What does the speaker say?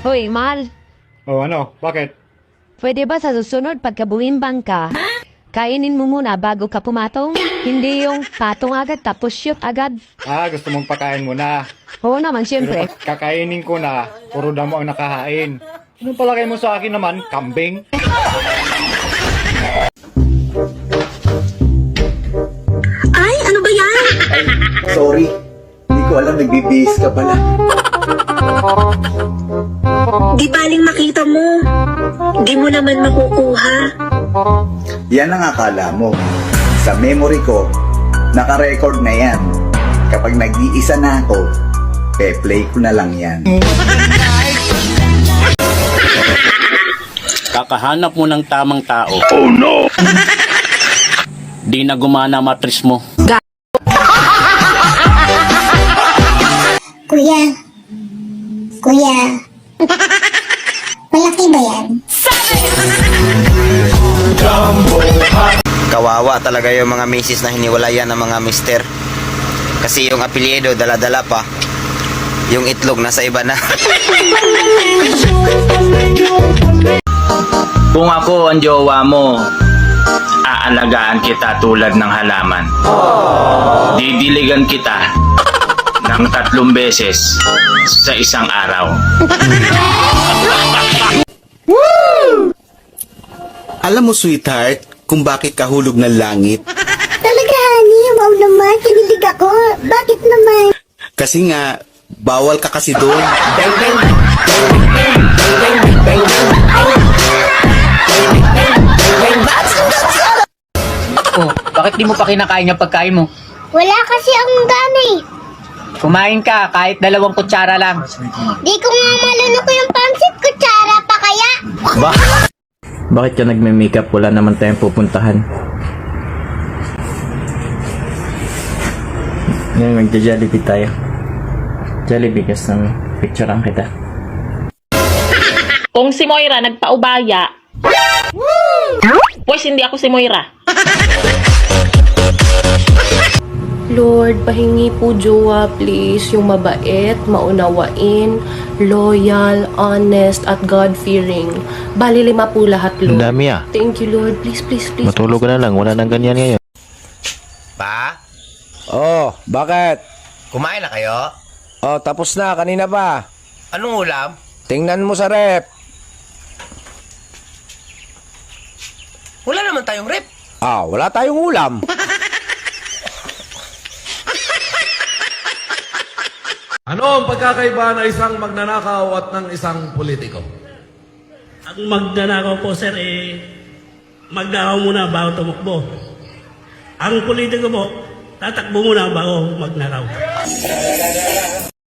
Hoy, mahal. Oh, ano? Bakit? Pwede ba sa susunod pagkabuhimbang ka, kainin mo muna bago ka pumatong? Hindi yung patong agad tapos shoot agad. Gusto mong pakain muna. Oo naman, Pero syempre. pag kakainin ko na, puro damo ang nakahain. Anong palagay mo sa akin naman? Kambing? Ay, ano ba yan? Sorry, hindi ko alam nagbibihis ka pala. Di baling makita mo. Di mo naman makukuha. Yan ang akala mo. Sa memory ko, naka-record na yan. Kapag nag-iisa na ako, play ko na lang yan. Kakahanap mo ng tamang tao. Oh no! Di na gumana matris mo. Kuya. Kuya. Malaki ba yan? Kawawa talaga yung mga misis na hiniwalayan ng mga mister. Kasi yung apelyido dala-dala pa. Yung itlog nasa iba na. Kung ako ang jowa mo, aalagaan kita tulad ng halaman. Didiligan kita ng 3 beses sa isang araw. Alam mo, sweetheart, kung bakit kahulog ng langit? Talaga, honey. Wow naman. Kinilig ako. Bakit naman? Kasi nga, bawal ka kasi doon. Oh, bakit di mo pa kinakain yung pagkain mo? Wala kasi akong gana eh. Kumain ka kahit 2 kutsara lang. Di ko nga malunok yung pansit. Kutsara pa kaya? Bakit ka nagme-makeup? Wala naman tayong pupuntahan. Ngayon, magja-Jollibee tayo. Jollibee kasi picturean kita. Kung si Moira nagpaubaya, pues hindi ako si Moira. Lord, pahingi po jowa please, yung mabait, maunawain, loyal, honest, at God-fearing. Bali 5 po lahat, Lord. Ang dami ah. Thank you, Lord. Please, please, please. Matulog ka na lang, wala nang ganyan ngayon. Pa? Oh, bakit? Kumain na kayo? Oh, tapos na, kanina pa. Anong ulam? Tingnan mo sa rep. Wala naman tayong rep. Wala tayong ulam. Ano ang pagkakaiba ng isang magnanakaw at ng isang politiko? Ang magnanakaw po, sir, magnakaw muna bago tumakbo. Ang politiko po, tatakbo muna bago magnakaw.